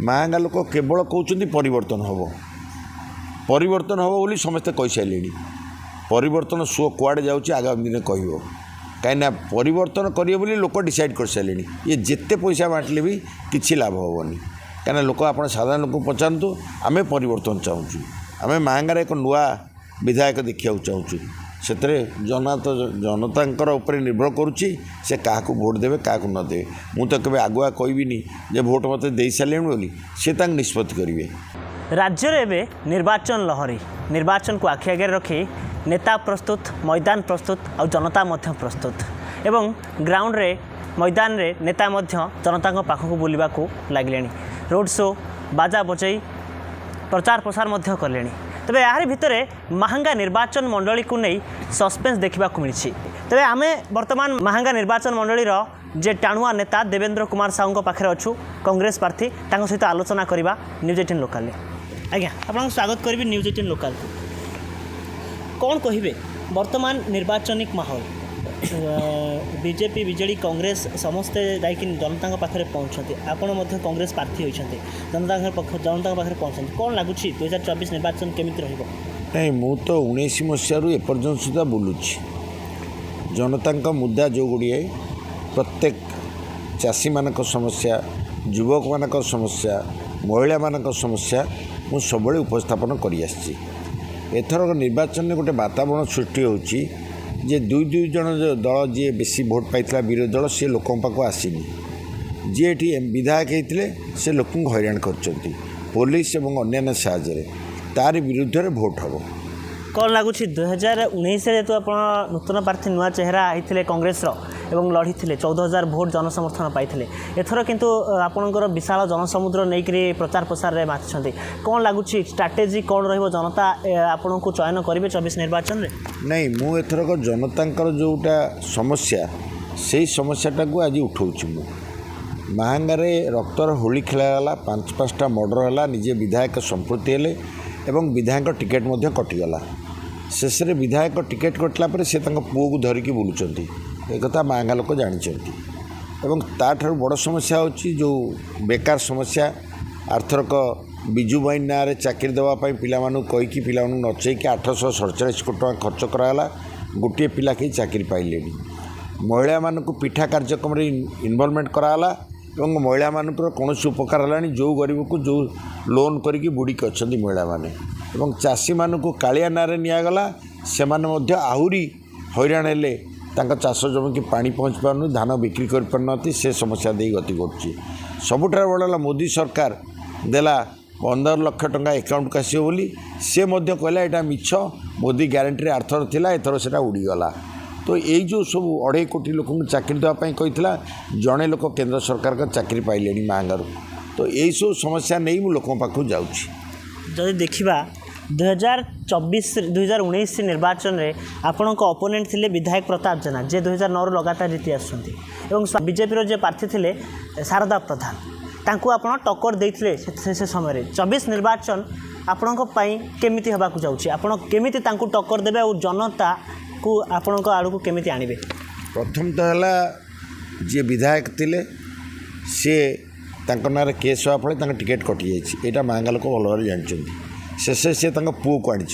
ମାହାଙ୍ଗା ଲୋକ କେବଳ କହୁଛନ୍ତି ପରିବର୍ତ୍ତନ ହେବ ବୋଲି ସମସ୍ତେ କହିସାରିଲେଣି। ପରିବର୍ତ୍ତନ ସୁଅ କୁଆଡ଼େ ଯାଉଛି ଆଗାମୀ ଦିନେ କହିବ, କାହିଁକିନା ପରିବର୍ତ୍ତନ କରିବେ ବୋଲି ଲୋକ ଡିସାଇଡ଼୍ କରିସାରିଲେଣି। ଇଏ ଯେତେ ପଇସା ବାଣ୍ଟିଲେ ବି କିଛି ଲାଭ ହେବନି, କାହିଁକିନା ଲୋକ ଆପଣ ସାଧାରଣ ଲୋକଙ୍କୁ ପଚାରନ୍ତୁ, ଆମେ ପରିବର୍ତ୍ତନ ଚାହୁଁଛୁ, ଆମେ ମାହାଙ୍ଗାରେ ଏକ ନୂଆ ବିଧାୟକ ଦେଖିବାକୁ ଚାହୁଁଛୁ। ସେଥିରେ ଜନତାଙ୍କର ଉପରେ ନିର୍ଭର କରୁଛି ସେ କାହାକୁ ଭୋଟ୍ ଦେବେ କାହାକୁ ନ ଦେବେ। ମୁଁ ତ କେବେ ଆଗୁଆ କହିବିନି ଯେ ଭୋଟ୍ ମୋତେ ଦେଇସାରିଲେଣି ବୋଲି, ସେ ତାଙ୍କୁ ନିଷ୍ପତ୍ତି କରିବେ। राज्य एवं निर्वाचन लहरी निर्वाचन को आखि आगे रखी नेता प्रस्तुत, मैदान प्रस्तुत और जनता प्रस्तुत एवं ग्राउंड रे मैदान रे नेता जनता पाखक बुलवा को लगे। रोड शो बाजा बजाई प्रचार प्रसार कले। तेज यार भितर माहांगा निर्वाचन मंडली को नहीं सस्पेंस देखा मिली। तेज आम बर्तमान माहांगा निर्वाचन मंडली जे टाणुआ नेता देवेंद्र कुमार साहू पाखे अच्छु कांग्रेस प्रार्थी सहित आलोचना करवा न्यूज 18 लोकल। आज्ञा आपको स्वागत करी न्यूज 18 लोकल। कौन कहे बर्तमान निर्वाचनिक माहौल बीजेपी बीजेडी कांग्रेस समस्ते जाकि जनता पाखे पहुँचते, आपण कांग्रेस प्रार्थी होती जनता पाखे पहुँचते, कौन लगुच 2024 निर्वाचन केमी नहीं? मु तो 19 मसीह एपर्यंत सुधा बुलूची जनता मुद्दा जो गुड़िए प्रत्येक चाषी मानक समस्या, युवक मानक समस्या, महिला मानक समस्या मु सब उपस्थापन करी आसी। एथर निर्वाचन में गोटे वातावरण सृष्टि होची जे दुई जन दल जी बेसी भोट पाइथिला विरोधी दल से लोकों पाक आसीनी, जी एटी विधायक होते से लोक हैरान करचंती पुलिस और अन्य साहाय्य तार विरुद्ध रे भोट हम। कौन लगुच 2019 जेहतु आप नूतन प्रार्थी नुआ चेहरा होते कांग्रेस एवं लड़ी 14,000 भोट जनसमर्थन पाई। एथर किंतु आपणकर विशाल जनसमुद्र नहीं प्रचार प्रसार में माति। कौन लगुच स्ट्राटेजी कौन रही जनता आपण को चयन करेंगे 24 निर्वाचन में? नहीं मु एथरक जनता जोटा समस्या से समस्याटा को आज उठाऊँ। मु माहांगारे रक्तर होली खेलागला, 5-5टा मर्डर है, निजे विधायक संपृक्ति हेले एवं विधायक टिकेट कटिगला। शेष में विधायक टिकेट कटला से पुओ को धरिकी बुलूँ एक माहांगा लोक जानते। ताठू बड़ समस्या होची जो बेकार समस्या। आर्थरक विजु बाई ना चाकरी देवाई पिलामानू कहीकि पिलामानू नचेकी 847 कोटी टका खर्च कराला, गोटे पिला कहीं चाकरी पाइले। महिला मानू पिठा कार्यक्रम इनवॉल्वमेंट कराला और महिला मानकर कौन उपकार है जो गरीब को जो लोन करी बुड़ी अच्छा महिला माने और चाषी मानू कालिया ना निगला से आहरी हैरान हेले। चाष जमी की पानी पहुँच पारनु, धान बिक्री कर पारना, से समस्या दे गति कर। सबुठार बड़ा मोदी सरकार देला 15 लाख टंका एकाउंट को आसो बोली, सी कहला यहाँ मिछ मोदी ग्यारंटी आर्थर थिला, एथर से उड़ीगला। तो यही जो सब 2.5 कोटी लोक चाकरी देवाई कही जड़े लोक केंद्र सरकार का चाकरी पाइले माहांगारू। तो यही सब समस्या नहीं मुझे लोक पाक जाऊँगी। जदि देखा 2019 निर्वाचन में आपण अपोनेंट थे विधायक प्रताप जेना जे 2009 लगातार जीति आसुँच बीजेपी जो प्रार्थी थे शारदा प्रधान तांकू आपण टक्कर देते से समय 24 निर्वाचन आपण केमिति होबाकू जाउछि, आपण केमिति तांकू टक्कर देबे और जनता को आपण आड़ को केमिति आनिबे? प्रथम तो है जी विधायक थे सी ना केस होगा फल टिकेट कटि जाइए, माहांगा लोक भल भाव जानते। शेष से पुओ को आनी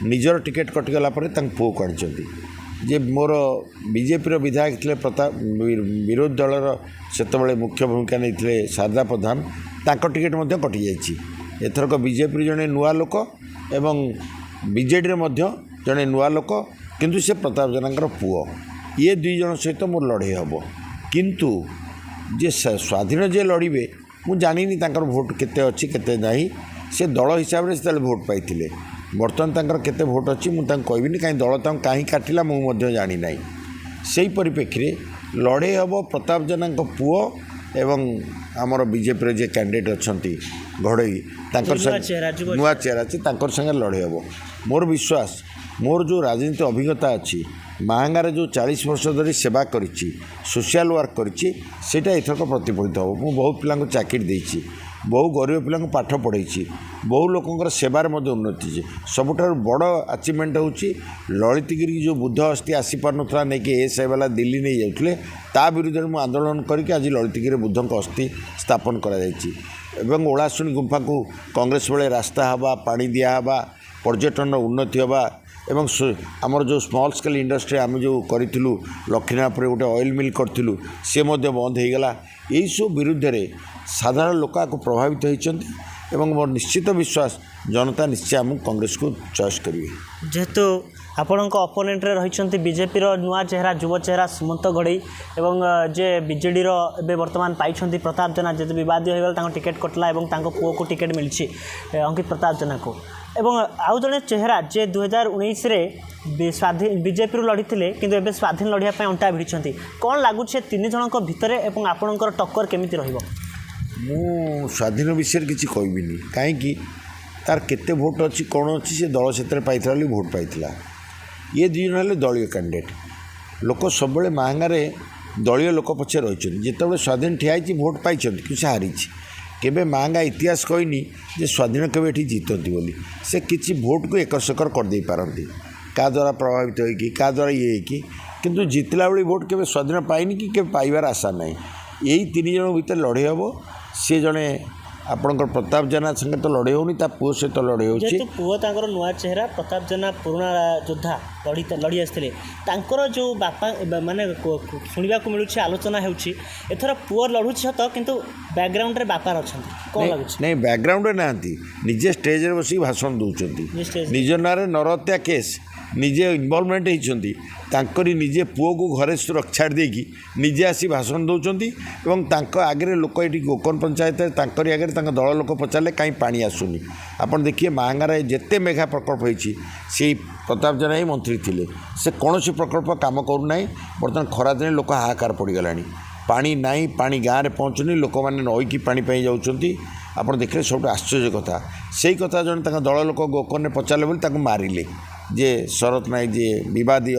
निजर टिकेट कटिगला पुओ को आनी जे मोर बीजेपी विधायक थे प्रताप विरोधी दलर से मुख्य भूमिका नहीं शारदा प्रधान, टिकेट कटि जाइए। एथरक बीजेपी जड़े नुआ लोक एवं बीजेडी जड़े नुआ लोक किंतु से प्रताप जेना पुओ, ये 2 जन सहित मोर लड़े हम। किंतु जे स्वाधीन जे लड़े मुझे जानी भोट केते अच्छी केते नहीं, से दल हिसाब से भोट पाई। बर्तमान केते भोट अच्छी मुझे कहबी कहीं दल कहीं काटिला मुझे जानी ना। से परिप्रेक्षी लड़े हम प्रताप जेना पुओ एवं आमर बीजेपी जे कैंडिडेट अच्छा घड़ई नुआ चेहरा अच्छी संगे लड़े हम। मोर विश्वास मोर जो राजनीति अभिज्ञता अच्छी माहांगार जो 40 वर्ष धरी सेवा करिछि, सोशल वर्क करिछि, सेटा एथरक प्रतिफलित हो। मु बहुत पिला चाकरी देछि, बहु गरीब पिला पाठ पढ़ाई, बहु लोकंर सेवार उन्नति। सबुठार बड़ अचिवमेंट होची ललितगिरी जो बुद्ध अस्थि आसी पारनथला नहीं कि एस वाला दिल्ली नहीं जाउथले ता विरुद्ध में आंदोलन करके आज ललितगिरी बुद्ध अस्थि स्थापन करा जायछि। ଏବଂ ଓଳାଶୁଣୀ ଗୁମ୍ଫାକୁ କଂଗ୍ରେସ ବେଳେ ରାସ୍ତା ହେବା ପାଣି ଦିଆହେବା पर्यटन उन्नति हवा एवं आमर जो स्मॉल स्केल इंडस्ट्री आम जो करूँ लक्ष्मीनापुर गोटे ऑयल मिल करूँ सी बंद हो गला यही सब विरुद्ध रे साधारण लोक प्रभावित होती एवं मोर निश्चित विश्वास जनता निश्चय आम कांग्रेस को चॉइस करेंगे जेहेतु आपणक अपोनेंट रही बीजेपी नुआ चेहरा युव चेहरा सुमंत घड़ई एवं जे बीजेडी रे वर्तमान पाई प्रताप जेना जो बद हो टिकेट कटला पुओ को टिकेट मिली अंकित प्रताप जेना को एवं आउ जड़े चेहरा जे 2019 रे स्वाधीन बीजेपी रू लड़ी किंतु एबे स्वाधीन लड़िया अंटा भिड़ी कौन लगुच तीन जनक भितर एवं आपणकर टक्कर केमिति रहिबो मु स्वाधीन विषय किसी कहबिनी कहीं तार केते भोट अच्छी कौन अच्छी से दल से पाई भोट पाई ये दुई जन हेल्ले दलीय कैंडिडेट लोक सब महंगारे दलीय लोक पछे रही जिते स्वाधीन ठियाई भोट पाई कि हारी केबे महंगा इतिहास कहनी जे स्वाधीन केबे एठी जीतती बोली से किसी भोट को एकर सेकर कर दे पारती क्या द्वारा प्रभावित होगी क्या द्वारा ये कि किंतु जितला बेली भोट केबे स्वाधीन पाइनी कि केबे पाइबार आशा नहीं यही तीन जन भितर लड़े हम सी जड़े आपणकर प्रताप जेना संगे तो लड़े होनी पुओ सहित लड़े हो पुओ तांकर नुआ चेहरा प्रताप जेना पुराना योद्धा लड़ी आसते जो बापा माने शुणा मिलूँ आलोचना होथर पुओ लड़ू सत किंतु बैकग्राउंड रे बापार अच्छा कौन लगुच नहीं बैकग्राउंड रे नांती निजे स्टेज रे बसी भाषण दौरान निज ना नरहत्या केस निजे इनवॉल्वमेंट होती निजे पुओ को घरे सुरक्षा देकी निजे आसी भाषण दौरान एवं आगे लोक ये गोकन पंचायत आगे दल लोक पचारे कहीं पानी आसुनी आपड़ देखिए महंगार जिते मेघा प्रकल्प होती से प्रताप जेना ही मंत्री थे से कौन प्रकल्प काम करूना बर्तमान खरादिने लोक हाहाकार पड़गला पानी नाई पानी गाँव में पहुँचुनी लोक मैंने नईकी पानी जाऊँच आप देखिए सब आश्चर्य कथा से कथा जन दल लोक गोकन पचारे बोली मारे जे शरत नायक जे विवादीय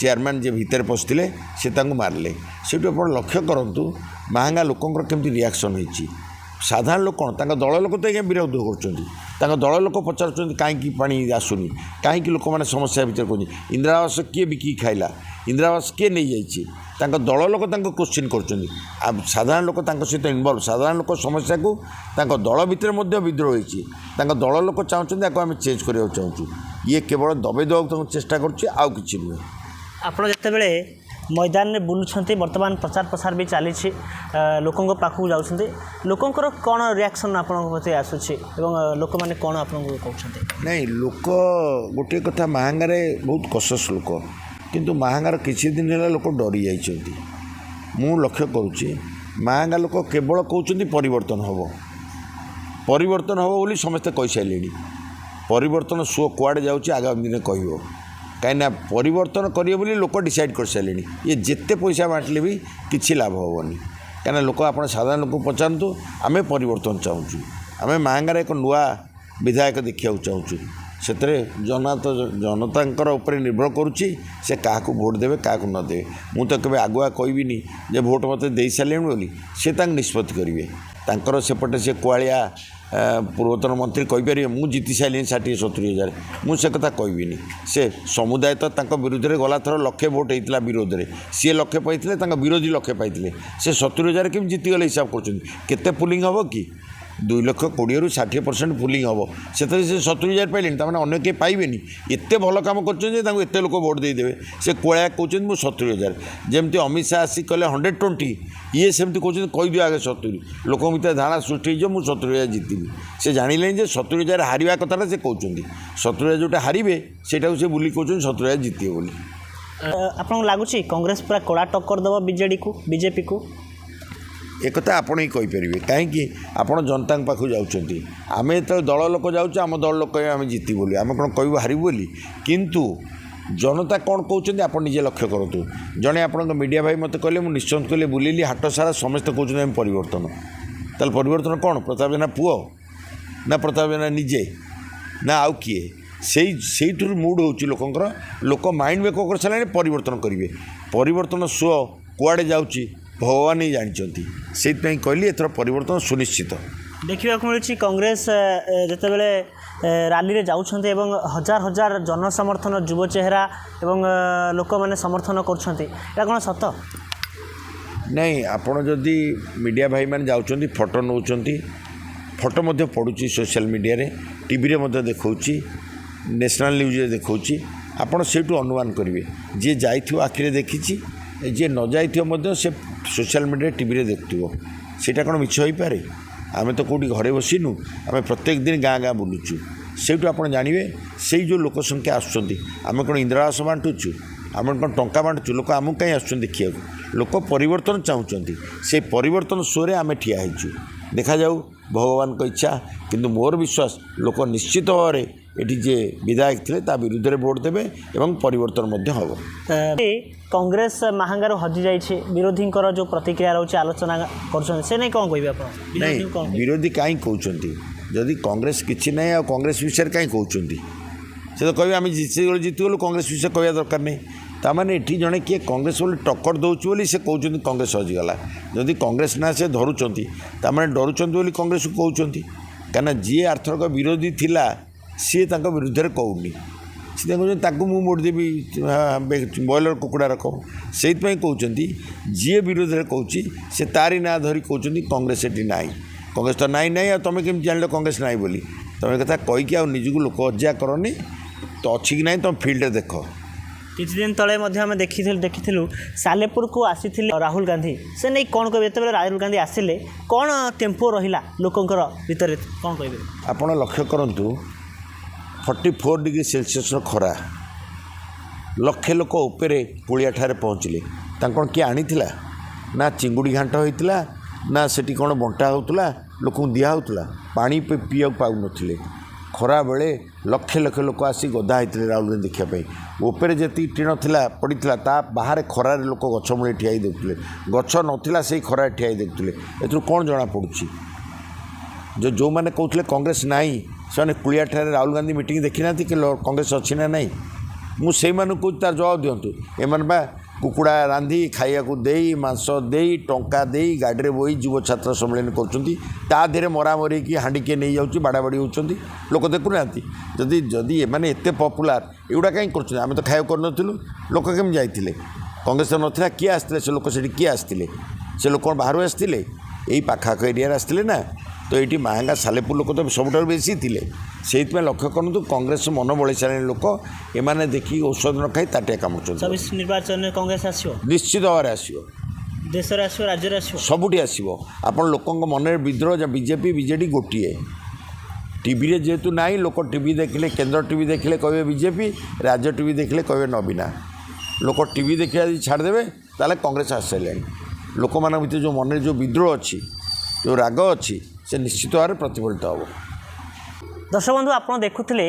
चेयरमैन जे भितर पशिले से मारे से लक्ष्य करूँ महंगा लोकंर केमती रिएक्शन होती साधारण लोक कौन दल लोक तो विरोध कर दल लोक पचार कहीं पानी आसुनी कहीं लोक मैंने समस्या भितर कहते इंदिरा आवास किए बिकी खाइला इंदिरा आवास किए नहीं जाइए दल लोक क्वेश्चन कर साधारण लोक सहित इनवल्व साधारण लोक समस्या को दल भितर विद्रोह होती दल लोक चाहते आम चेंज करने चाहूँ ये केवल दबे देवा चेष्टा करुँच नुहे आपड़ जितेबले मैदान में बुलूँ बर्तमान प्रचार प्रसार भी चली लोकों पाखक जाऊँ लोकंर कौन रिएक्शन आपते आसूँ लोक मैंने कौन आप नहीं लोक गोटे कथा महंगार बहुत कशस लोक किंतु महंगार किसी दिन है लोक डरी जाइए मु लक्ष्य करुँची महंगा लोक केवल कहते परिवर्तन हम बोली समस्ते कही सारे परिवर्तन सो कुआड़े जाऊँच आगामी दिन कह कहीं परिवर्तन करेंगे बोली लोक डिसाइड कर सारे ये जिते पैसा बांटले भी किसी लाभ हेनी कहीं लोक आप साधारण लोक पचारतु आम परिवर्तन चाहूँ आम महंगार एक नुआ विधायक देखा चाहूँ से जनता उपर निर्भर करुच्ची से क्या भोट देवे क्या न देवे मु तो कभी आगुआ कहबिनी जे भोट मत दे सारे बोली सी निष्पत्ति करेंगे सेपटे से कुआलिया पूर्वतन मंत्री कहीपर मुझे जीति सारे 60-70 हज़ार मुझे कथा कहबिनी से समुदाय तो विरोध में गला थर लक्षे भोट होता विरोध में सी लक्षे पाई विरोधी लक्षे पाई से 70 हज़ार केम जीतीगले हिसाब कर पुलिंग हम कि 2,20,000 ରୁ 60% पुलिंग हम से 70 हज़ार पाइले अन्य कहीं पाइबे एत भल कम करते लोक भोट देदेवे से कोया कहते मुझे 70 हज़ार जमती अमित शाह आसिक कहले 120 ये सेमती कहते कहीदि आगे 70 लोक भर धारणा सृष्टि हो मुझे 70 हज़ार जीतबी से जानिले 70 हज़ार हारिया कथा से कहते 70 हज़ार जोटा हारे से बुली कहते 70 हज़ार जीते बोली आपको लगुच कांग्रेस पूरा कड़ा टक्कर दब बीजेडी को बीजेपी को एक आपण ही कहींपर कहीं आपड़ जनता पाखु जाऊँच आम जो दल लोक जाऊँ आम दल लोक आम जीति बोली आम कौन कह हारू बोली किंतु जनता कौन कहते आप निजे लक्ष्य करूँ जड़े आप मीडिया भाई मत कहले मुझे निश्चित कहले बुलिली हाट सारा समस्त कहते आम परिवर्तन ताल परिवर्तन कौन प्रताप जेना पुओ ना प्रताप जेना निजे ना आउ किए से मुड हो लोकंर लोक माइंड मेक कर सारे परिवर्तन करेंगे परिवर्तन स्व कुआड़े जाऊँगी भगवान ही जानते से कहली एथर परिवर्तन सुनिश्चित देखा मिलूँ कांग्रेस जितेबले रैली में जाऊँच हजार हजार जनसमर्थन युव चेहरा एवं लोक मैंने समर्थन कर कौन सत नहीं आपण जदि मीडिया भाई मैंने जाऊँच फोटो नौकरी ଫଟୋ ମଧ୍ୟ ପଡ଼ୁଛି ସୋସିଆଲ ମିଡ଼ିଆରେ, ଟିଭିରେ ମଧ୍ୟ ଦେଖାଉଛି, ନ୍ୟାସନାଲ୍ ନ୍ୟୁଜ୍ରେ ଦେଖାଉଛି। ଆପଣ ସେଇଠୁ ଅନୁମାନ କରିବେ ଯିଏ ଯାଇଥିବ ଆଖିରେ ଦେଖିଛି, ଯିଏ ନ ଯାଇଥିବ ମଧ୍ୟ ସେ ସୋସିଆଲ ମିଡ଼ିଆରେ ଟିଭିରେ ଦେଖୁଥିବ। ସେଇଟା କ'ଣ ମିଛ ହୋଇପାରେ? ଆମେ ତ କେଉଁଠି ଘରେ ବସିନୁ, ଆମେ ପ୍ରତ୍ୟେକ ଦିନ ଗାଁ ଗାଁ ବୁଲୁଛୁ। ସେଇଠୁ ଆପଣ ଜାଣିବେ ସେଇ ଯେଉଁ ଲୋକ ସଂଖ୍ୟା ଆସୁଛନ୍ତି। ଆମେ କ'ଣ ଇନ୍ଦିରା ଆବାସ ବାଣ୍ଟୁଛୁ, ଆମେ କ'ଣ ଟଙ୍କା ବାଣ୍ଟୁଛୁ? ଲୋକ ଆମକୁ କାହିଁ ଆସୁଛନ୍ତି ଦେଖିବାକୁ? ଲୋକ ପରିବର୍ତ୍ତନ ଚାହୁଁଛନ୍ତି। ସେଇ ପରିବର୍ତ୍ତନ ଶୋରେ ଆମେ ଠିଆ ହେଇଛୁ। ଦେଖାଯାଉ ଭଗବାନଙ୍କ ଇଚ୍ଛା। କିନ୍ତୁ ମୋର ବିଶ୍ୱାସ ଲୋକ ନିଶ୍ଚିତ ଭାବରେ ଏଠି ଯିଏ ବିଧାୟକ ଥିଲେ ତା ବିରୁଦ୍ଧରେ ଭୋଟ୍ ଦେବେ ଏବଂ ପରିବର୍ତ୍ତନ ମଧ୍ୟ ହେବ। କଂଗ୍ରେସ ମାହାଙ୍ଗାରୁ ହଜିଯାଇଛି, ବିରୋଧୀଙ୍କର ଯେଉଁ ପ୍ରତିକ୍ରିୟା ରହୁଛି ଆଲୋଚନା କରୁଛନ୍ତି, ସେ ନେଇ କ'ଣ କହିବେ ଆପଣ? ନାଇଁ, ବିରୋଧୀ କାହିଁ କହୁଛନ୍ତି? ଯଦି କଂଗ୍ରେସ କିଛି ନାହିଁ ଆଉ କଂଗ୍ରେସ ବିଷୟରେ କାହିଁ କହୁଛନ୍ତି? ସେ ତ କହିବେ ଆମେ ଜିତିଗଲୁ, କଂଗ୍ରେସ ବିଷୟରେ କହିବା ଦରକାର ନାହିଁ। ତାମାନେ ଏଠି ଜଣେ କିଏ କଂଗ୍ରେସ ବୋଲି ଟକ୍କର ଦେଉଛି ବୋଲି ସେ କହୁଛନ୍ତି କଂଗ୍ରେସ ହଜିଗଲା। ଯଦି କଂଗ୍ରେସ ନା ସେ ଧରୁଛନ୍ତି, ତାମାନେ ଡରୁଛନ୍ତି ବୋଲି କଂଗ୍ରେସକୁ କହୁଛନ୍ତି। କାହିଁକିନା ଯିଏ ଆର୍ଥରକ ବିରୋଧୀ ଥିଲା ସିଏ ତାଙ୍କ ବିରୁଦ୍ଧରେ କହୁନି, ସେ କହୁଛନ୍ତି ତାଙ୍କୁ ମୁଁ ମୋଡ଼ି ଦେବି ବ୍ରଏଲର କୁକୁଡ଼ା ରଖ। ସେଇଥିପାଇଁ କହୁଛନ୍ତି ଯିଏ ବିରୋଧରେ କହୁଛି ସେ ତାରି ନାଁ ଧରି କହୁଛନ୍ତି କଂଗ୍ରେସ ଏଠି ନାହିଁ। କଂଗ୍ରେସ ତ ନାହିଁ ଆଉ ତୁମେ କେମିତି ଜାଣିଲ କଂଗ୍ରେସ ନାହିଁ ବୋଲି? ତୁମେ କଥା କହିକି ଆଉ ନିଜକୁ ଲୋକ ହଜା କରନି, ତ ଅଛି କି ନାହିଁ ତୁମେ ଫିଲ୍ଡରେ ଦେଖ। କିଛି ଦିନ ତଳେ ମଧ୍ୟ ଆମେ ଦେଖିଥିଲୁ ସାଲେପୁରକୁ ଆସିଥିଲେ ରାହୁଲ ଗାନ୍ଧୀ। ସେ ନେଇ କ'ଣ କହିବେ? ଯେତେବେଳେ ରାହୁଲ ଗାନ୍ଧୀ ଆସିଲେ କ'ଣ ଟେମ୍ପୋ ରହିଲା ଲୋକଙ୍କର ଭିତରେ, କ'ଣ କହିବେ? ଆପଣ ଲକ୍ଷ୍ୟ କରନ୍ତୁ, 44 ଡିଗ୍ରୀ ସେଲସିୟସ୍ର ଖରା, ଲକ୍ଷେ ଲୋକ ଉପରେ ପୁଳିଆଠାରେ ପହଞ୍ଚିଲେ। ତାଙ୍କୁ କ'ଣ କିଏ ଆଣିଥିଲା? ନା ଚିଙ୍ଗୁଡ଼ି ଘାଣ୍ଟ ହୋଇଥିଲା, ନା ସେଠି କ'ଣ ବଣ୍ଟା ହେଉଥିଲା, ଲୋକଙ୍କୁ ଦିଆହେଉଥିଲା? ପାଣି ପିଇବାକୁ ପାଉନଥିଲେ। ଖରାବେଳେ ଲକ୍ଷ ଲକ୍ଷ ଲୋକ ଆସି ଗଦା ହେଇଥିଲେ ରାହୁଲ ଗାନ୍ଧୀ ଦେଖିବା ପାଇଁ। ଉପରେ ଯେତିକି ଟିଣ ଥିଲା ପଡ଼ିଥିଲା ତା ବାହାରେ ଖରାରେ ଲୋକ ଗଛ ମୂଳେ ଠିଆ ହେଇ ଦେଖୁଥିଲେ। ଗଛ ନଥିଲା ସେଇ ଖରାରେ ଠିଆ ହେଇ ଦେଖୁଥିଲେ। ଏଥିରୁ କ'ଣ ଜଣାପଡ଼ୁଛି? ଯେଉଁମାନେ କହୁଥିଲେ କଂଗ୍ରେସ ନାହିଁ, ସେମାନେ କୁଳିଆଠାରେ ରାହୁଲ ଗାନ୍ଧୀ ମିଟିଂ ଦେଖିନାହାନ୍ତି କି କଂଗ୍ରେସ ଅଛି ନା ନାହିଁ? ମୁଁ ସେଇମାନଙ୍କୁ କହୁଛି ତାର ଜବାବ ଦିଅନ୍ତୁ। ଏମାନେ ବା କୁକୁଡ଼ା ରାନ୍ଧି ଖାଇବାକୁ ଦେଇ, ମାଂସ ଦେଇ, ଟଙ୍କା ଦେଇ ଗାଡ଼ିରେ ବୋହି ଯୁବ ଛାତ୍ର ସମ୍ମିଳନୀ କରୁଛନ୍ତି। ତା ଦେହରେ ମରାମରିକି ହାଣ୍ଡିକିଏ ନେଇଯାଉଛି, ବାଡ଼ାବାଡ଼ି ହେଉଛନ୍ତି। ଲୋକ ଦେଖୁନାହାନ୍ତି? ଯଦି ଏମାନେ ଏତେ ପପୁଲାର, ଏଗୁଡ଼ା କାହିଁ କରୁଛନ୍ତି? ଆମେ ତ ଖାଇବାକୁ କରିନଥିଲୁ, ଲୋକ କେମିତି ଯାଇଥିଲେ? କଂଗ୍ରେସ ନଥିଲା, କିଏ ଆସିଥିଲେ? ସେ ଲୋକ ସେଠି କିଏ ଆସିଥିଲେ? ସେ ଲୋକ କ'ଣ ବାହାରୁ ଆସିଥିଲେ? ଏଇ ପାଖାଆଖ ଏରିଆରେ ଆସିଥିଲେ ନା? ତ ଏଇଠି ମାହାଙ୍ଗା ସାଲେପୁର ଲୋକ ତ ସବୁଠାରୁ ବେଶୀ ଥିଲେ। ସେଇଥିପାଇଁ ଲକ୍ଷ୍ୟ କରନ୍ତୁ କଂଗ୍ରେସ ମନ ବଳେଇ ସାରିଲେଣି ଲୋକ। ଏମାନେ ଦେଖିକି ଔଷଧ ନ ଖାଇ ତାଟିଆ କାମୁଛନ୍ତି। ନିର୍ବାଚନରେ କଂଗ୍ରେସ ଆସିବ, ନିଶ୍ଚିତ ଭାବରେ ଆସିବ, ଦେଶରେ ଆସିବ, ରାଜ୍ୟରେ ଆସିବ, ସବୁଠି ଆସିବ। ଆପଣ ଲୋକଙ୍କ ମନରେ ବିଦ୍ରୋହ, ବିଜେପି ବିଜେଡ଼ି ଗୋଟିଏ। ଟିଭିରେ ଯେହେତୁ ନାହିଁ, ଲୋକ ଟିଭି ଦେଖିଲେ, କେନ୍ଦ୍ର ଟିଭି ଦେଖିଲେ କହିବେ ବିଜେପି, ରାଜ୍ୟ ଟିଭି ଦେଖିଲେ କହିବେ ନବୀନା। ଲୋକ ଟିଭି ଦେଖିବା ଯଦି ଛାଡ଼ିଦେବେ ତାହେଲେ କଂଗ୍ରେସ ଆସିସାରିଲାଣି। ଲୋକମାନଙ୍କ ଭିତରେ ଯେଉଁ ମନରେ ଯେଉଁ ବିଦ୍ରୋହ ଅଛି, ଯେଉଁ ରାଗ ଅଛି, ସେ ନିଶ୍ଚିତ ଭାବରେ ପ୍ରତିଫଳିତ ହେବ। ଦର୍ଶକ ବନ୍ଧୁ, ଆପଣ ଦେଖୁଥିଲେ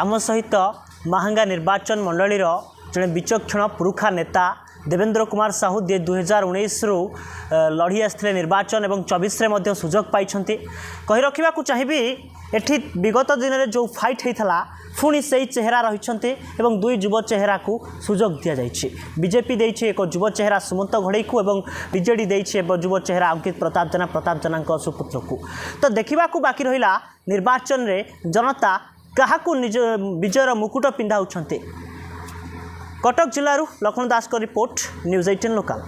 ଆମ ସହିତ ମାହାଙ୍ଗା ନିର୍ବାଚନ ମଣ୍ଡଳୀର ଜଣେ ବିଚକ୍ଷଣ ପୁରୁଖା ନେତା ଦେବେନ୍ଦ୍ର କୁମାର ସାହୁ, ଯିଏ 2019ରୁ ଲଢ଼ି ଆସିଥିଲେ ନିର୍ବାଚନ ଏବଂ 24ରେ ମଧ୍ୟ ସୁଯୋଗ ପାଇଛନ୍ତି। କହି ରଖିବାକୁ ଚାହିଁବି, ଏଠି ବିଗତ ଦିନରେ ଯେଉଁ ଫାଇଟ୍ ହୋଇଥିଲା ପୁଣି ସେହି ଚେହେରା ରହିଛନ୍ତି ଏବଂ ଦୁଇ ଯୁବ ଚେହେରାକୁ ସୁଯୋଗ ଦିଆଯାଇଛି। ବିଜେପି ଦେଇଛି ଏକ ଯୁବ ଚେହେରା ସୁମନ୍ତ ଘଡ଼େଇକୁ ଏବଂ ବିଜେଡ଼ି ଦେଇଛି ଏକ ଯୁବ ଚେହେରା ଅଙ୍କିତ ପ୍ରତାପ ଜେନାଙ୍କ ସୁପୁତ୍ରକୁ। ତ ଦେଖିବାକୁ ବାକି ରହିଲା ନିର୍ବାଚନରେ ଜନତା କାହାକୁ ନିଜ ବିଜୟର ମୁକୁଟ ପିନ୍ଧାଉଛନ୍ତି। କଟକ ଜିଲ୍ଲାରୁ ଲକ୍ଷ୍ମଣ ଦାସଙ୍କ ରିପୋର୍ଟ, ନ୍ୟୁଜ୍ 18 ଲୋକାଲ।